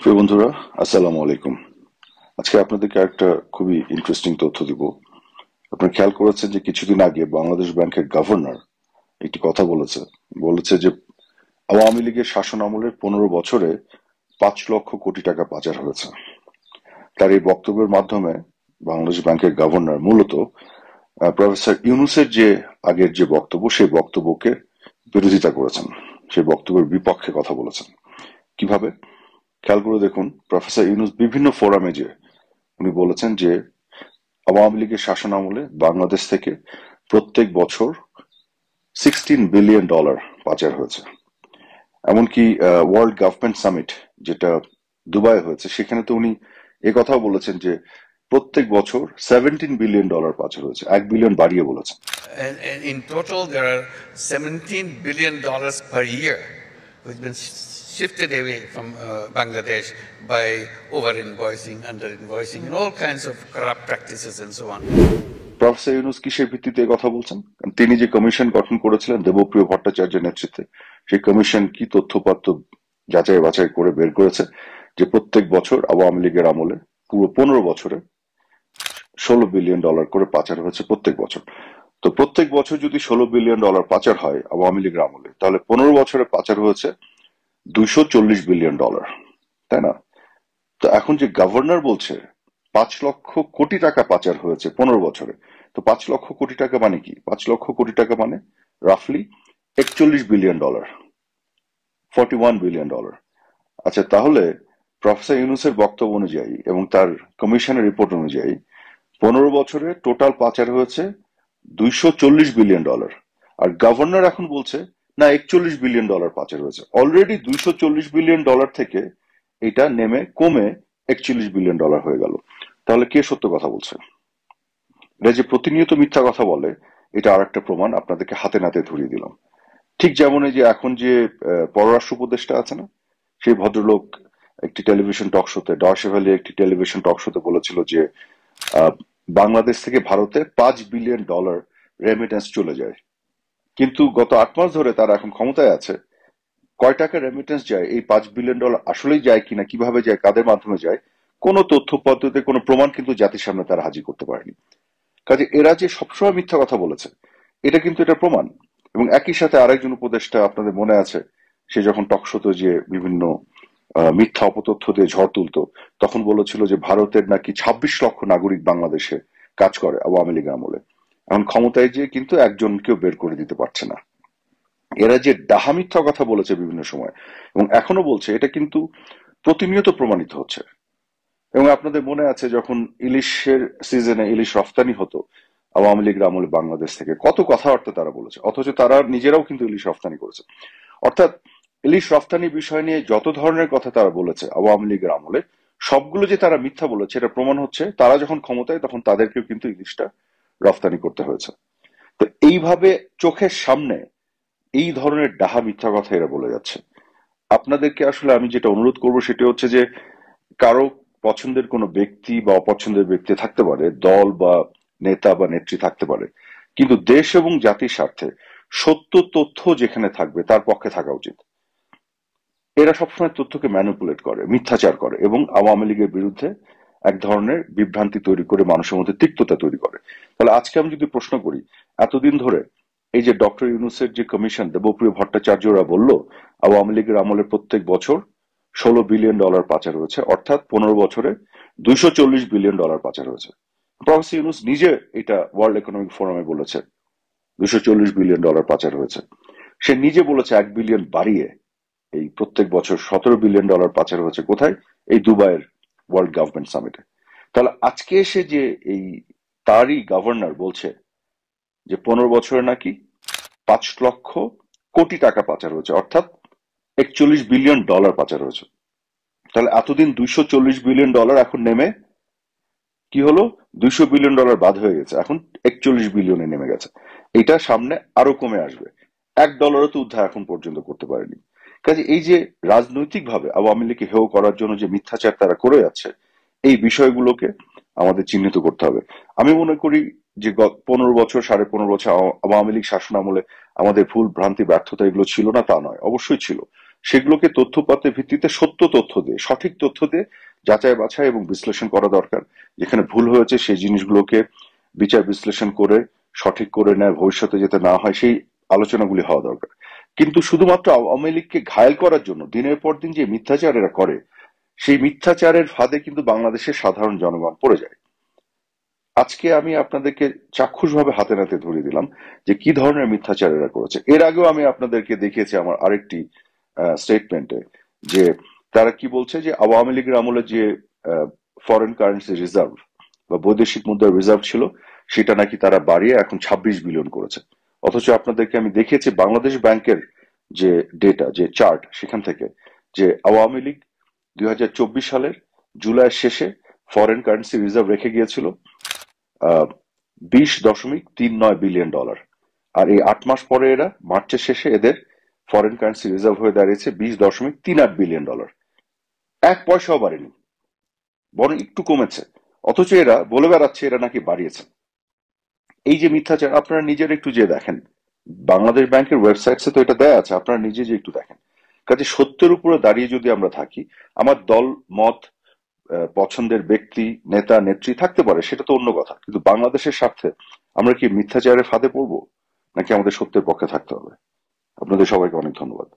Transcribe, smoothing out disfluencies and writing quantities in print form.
প্রিয় বন্ধুরা, আসসালামু আলাইকুম। আজকে আপনাদেরকে একটা খুবই ইন্টারেস্টিং তথ্য দিব। আপনারা খেয়াল করেছেন যে কিছুদিন আগে বাংলাদেশ ব্যাংকের গভর্নর একটি কথা বলেছে। বলেছে যে আওয়ামী লীগের শাসন আমলের 15 বছরে 5 লক্ষ কোটি টাকা পাচার হয়েছে। তার এই বক্তব্যের মাধ্যমে বাংলাদেশ ব্যাংকের গভর্নর মূলত প্রফেসর ইউনূসের যে আগের যে বক্তব্য সেই বক্তব্যকে বিরোধিতা করেছেন, সেই বক্তব্যের বিপক্ষে কথা বলেছেন। কিভাবে? খেয়াল করে দেখুন, প্রফেসর ইউনূস বিভিন্ন ফোরামে যে উনি বলেছেন যে আওয়ামী লীগের শাসনামলে বাংলাদেশ থেকে প্রত্যেক বছর $16 বিলিয়ন পাচার হয়েছে। এমনকি ওয়ার্ল্ড গভর্নমেন্ট সামিট যেটা দুবাই হয়েছে সেখানে তো উনি কথাও বলেছেন যে প্রত্যেক বছর $17 বিলিয়ন পাচার হয়েছে, 1 বিলিয়ন বাড়িয়ে বলেছেন। And in total, there are $17 billion per year, which has been shifted away from Bangladesh by over-invoicing, under-invoicing, and all kinds of corrupt practices and so on. Professor Yunus কিসের ভিত্তিতে কথা বলছেন? কারণ তিনি যে কমিশন গঠন করেছিলেন দেবপ্রিয় ভট্টাচার্যের নেতৃত্বে, সেই কমিশন কি তথ্যপত্র যাচাই বাছাই করে বের করেছে যে প্রত্যেক বছর আওয়ামী লীগের আমলে পুরো 15 বছরে $16 বিলিয়ন করে পাচার হয়েছে প্রত্যেক বছর। তো প্রত্যেক বছর যদি $16 বিলিয়ন পাচার হয় আওয়ামী লীগের আমলে, তাহলে 15 বছরে পাচার হয়েছে $240 বিলিয়ন, তাই না? তো এখন যে গভর্নর বলছে 5 লক্ষ কোটি টাকা পাচার হয়েছে 15 বছরে, তো 5 লক্ষ কোটি টাকা মানে কি? 5 লক্ষ কোটি টাকা মানে রাফলি $41 বিলিয়ন, $41 বিলিয়ন। আচ্ছা, তাহলে প্রফেসর ইউনূসের বক্তব্য অনুযায়ী এবং তার কমিশনের রিপোর্ট অনুযায়ী 15 বছরে টোটাল পাচার হয়েছে $240 বিলিয়ন। আর গভর্নর এখন বলছে না, $41 বিলিয়ন পাচার হয়েছে। অলরেডি $240 বিলিয়ন থেকে এটা নেমে কমে $41 বিলিয়ন হয়ে গেল। তাহলে কে সত্য কথা বলছে? এরা যে প্রতিনিয়ত মিথ্যা কথা বলে, এটা আর একটা প্রমাণ আপনাদেরকে হাতে নাতে ধরিয়ে দিলাম। ঠিক যেমন এই যে এখন যে পররাষ্ট্র উপদেষ্টা আছে না, সেই ভদ্রলোক একটি টেলিভিশন টক শোতে, ডয়চে ভেলে একটি টেলিভিশন টক শোতে বলেছিল যে আহ, বাংলাদেশ থেকে ভারতে $5 বিলিয়ন রেমিটেন্স চলে যায়। কিন্তু গত 8 মাস ধরে তারা এখন ক্ষমতায় আছে, কয় টাকা রেমিটেন্স যায়, এই $5 বিলিয়ন আসলেই যায় কিনা, কিভাবে যায়, কাদের মাধ্যমে যায়, কোনো তথ্য পদ্ধতিতে কোনো প্রমাণ কিন্তু জাতির সামনে তারা হাজির করতে পারেনি। কাজে এরা যে সবসময় মিথ্যা কথা বলেছে, এটা কিন্তু এটা প্রমাণ। এবং একই সাথে আরেকজন উপদেষ্টা, আপনাদের মনে আছে, সে যখন টকশোতে যে বিভিন্ন মিথ্যা অপতথ্য দিয়ে ঝড় তুলতো, তখন বলেছিল যে ভারতের নাকি 26 লক্ষ নাগরিক বাংলাদেশে কাজ করে আওয়ামী লীগ আমলে। এখন ক্ষমতায় যেয়ে কিন্তু একজনকেও বের করে দিতে পারছে না। এরা যে ডাহা মিথ্যা কথা বলেছে বিভিন্ন সময় এবং এখনো বলছে, এটা কিন্তু প্রতিনিয়ত প্রমাণিত হচ্ছে। এবং আপনাদের মনে আছে যখন ইলিশের সিজনে ইলিশ রফতানি হতো আওয়ামী লীগের আমলে বাংলাদেশ থেকে, কত কথাবার্তা তারা বলেছে, অথচ তারা নিজেরাও কিন্তু ইলিশ রফতানি করেছে। অর্থাৎ ইলিশ রফতানি বিষয় নিয়ে যত ধরনের কথা তারা বলেছে আওয়ামী লীগের আমলে, সবগুলো যে তারা মিথ্যা বলেছে এটা প্রমাণ হচ্ছে তারা যখন ক্ষমতায় তখন তাদেরকেও কিন্তু ইলিশটা রফতানি করতে হয়েছে। তো এইভাবে চোখের সামনে এই ধরনের ডাহা মিথ্যা কথা এরা বলে যাচ্ছে। আপনাদেরকে আসলে আমি যেটা অনুরোধ করবো সেটা হচ্ছে যে কারো পছন্দের কোনো ব্যক্তি বা অপছন্দের ব্যক্তি থাকতে পারে, দল বা নেতা বা নেত্রী থাকতে পারে, কিন্তু দেশ এবং জাতির স্বার্থে সত্য তথ্য যেখানে থাকবে তার পক্ষে থাকা উচিত। এরা সবসময় তথ্যকে ম্যানিপুলেট করে, মিথ্যাচার করে এবং আওয়ামী লীগের বিরুদ্ধে এক ধরনের বিভ্রান্তি তৈরি করে মানুষের মধ্যে তিক্ততা তৈরি করে। তাহলে আজকে আমি যদি প্রশ্ন করি, এতদিন ধরে এই যে ডক্টর ইউনূসের যে কমিশন, দেবপ্রিয় ভট্টাচার্যরা বলল আওয়ামী লীগের আমলে প্রত্যেক বছর $16 বিলিয়ন পাচার হয়েছে, অর্থাৎ 15 বছরে $240 বিলিয়ন পাচার হয়েছে। প্রফেসর ইউনূস নিজে এটা ওয়ার্ল্ড ইকোনমিক ফোরামে বলেছে $240 বিলিয়ন পাচার হয়েছে। সে নিজে বলেছে 1 বিলিয়ন বাড়িয়ে এই প্রত্যেক বছর $17 বিলিয়ন পাচার হয়েছে। কোথায়? এই দুবাইয়ের ওয়ার্ল্ড গভর্নমেন্ট সামিটে। তাহলে আজকে এসে যে এই তারই গভর্নর বলছে যে 15 বছরে নাকি 5 লক্ষ কোটি টাকা পাচার হয়েছে, অর্থাৎ $41 বিলিয়ন পাচার হয়েছে। তাহলে এতদিন $240 বিলিয়ন এখন নেমে কি হলো? $200 বিলিয়ন বাদ হয়ে গেছে, এখন 41 বিলিয়নে নেমে গেছে। এটা সামনে আরো কমে আসবে। $1 তো উদ্ধার এখন পর্যন্ত করতে পারেনি। কাজে এই যে রাজনৈতিক ভাবে আওয়ামী লীগকে হেয় করার জন্য যে মিথ্যাচার তারা করে যাচ্ছে, এই বিষয়গুলোকে আমাদের চিহ্নিত করতে হবে। আমি মনে করি যে 15 বছর, 15.5 বছর আওয়ামী লীগ শাসন আমলে আমাদের ভুল ভ্রান্তি ব্যর্থতা এগুলো ছিল না তা নয়, অবশ্যই ছিল। সেগুলোকে তথ্যপাতের ভিত্তিতে সত্য তথ্য দিয়ে, সঠিক তথ্য দিয়ে যাচাই বাছাই এবং বিশ্লেষণ করা দরকার। যেখানে ভুল হয়েছে সেই জিনিসগুলোকে বিচার বিশ্লেষণ করে সঠিক করে নেয়, ভবিষ্যতে যাতে না হয় সেই আলোচনাগুলি হওয়া দরকার। কিন্তু শুধুমাত্র আওয়ামী লীগকে ঘায়েল করার জন্য দিনের পর দিন যে মিথ্যাচার এরা করে, সেই মিথ্যাচারের ফাঁদে কিন্তু বাংলাদেশের সাধারণ জনগণ পড়ে যায়। আজকে আমি আপনাদেরকে চাক্ষুষভাবে হাতে নাতে ধরিয়ে দিলাম যে কি ধরনের মিথ্যাচার এরা করেছে। এর আগেও আমি আপনাদেরকে দেখিয়েছি আমার আরেকটি স্টেটমেন্টে যে তারা কি বলছে যে আওয়ামী লীগের আমলে যে ফরেন কারেন্সি রিজার্ভ বা বৈদেশিক মুদ্রার রিজার্ভ ছিল সেটা নাকি তারা বাড়িয়ে এখন 26 বিলিয়ন করেছে। অথচ আপনাদেরকে আমি দেখিয়েছি বাংলাদেশ ব্যাংকের যে ডেটা, যে চার্ট, সেখান থেকে যে আওয়ামী লীগ 2024 সালের জুলাইয়ের শেষে ফরেন কারেন্সি রিজার্ভ রেখে গিয়েছিল 20.39 বিলিয়ন ডলার। আর এই 8 মাস পরে এরা মার্চের শেষে এদের ফরেন কারেন্সি রিজার্ভ হয়ে দাঁড়িয়েছে 20.38 বিলিয়ন ডলার। এক পয়সাও বাড়েনি, বরং একটু কমেছে। অথচ এরা বলে বেড়াচ্ছে এরা নাকি বাড়িয়েছে। এই যে মিথ্যাচার, আপনারা নিজের একটু যে দেখেন, বাংলাদেশ ব্যাংকের ওয়েবসাইটসে তো এটা দেয়া আছে, আপনারা নিজে যে একটু দেখেন। কাজে সত্যের উপরে দাঁড়িয়ে যদি আমরা থাকি, আমার দল মত পছন্দের ব্যক্তি, নেতা, নেত্রী থাকতে পারে, সেটা তো অন্য কথা, কিন্তু বাংলাদেশের স্বার্থে আমরা কি মিথ্যাচারের ফাঁদে পড়বো, নাকি আমাদের সত্যের পক্ষে থাকতে হবে? আপনাদের সবাইকে অনেক ধন্যবাদ।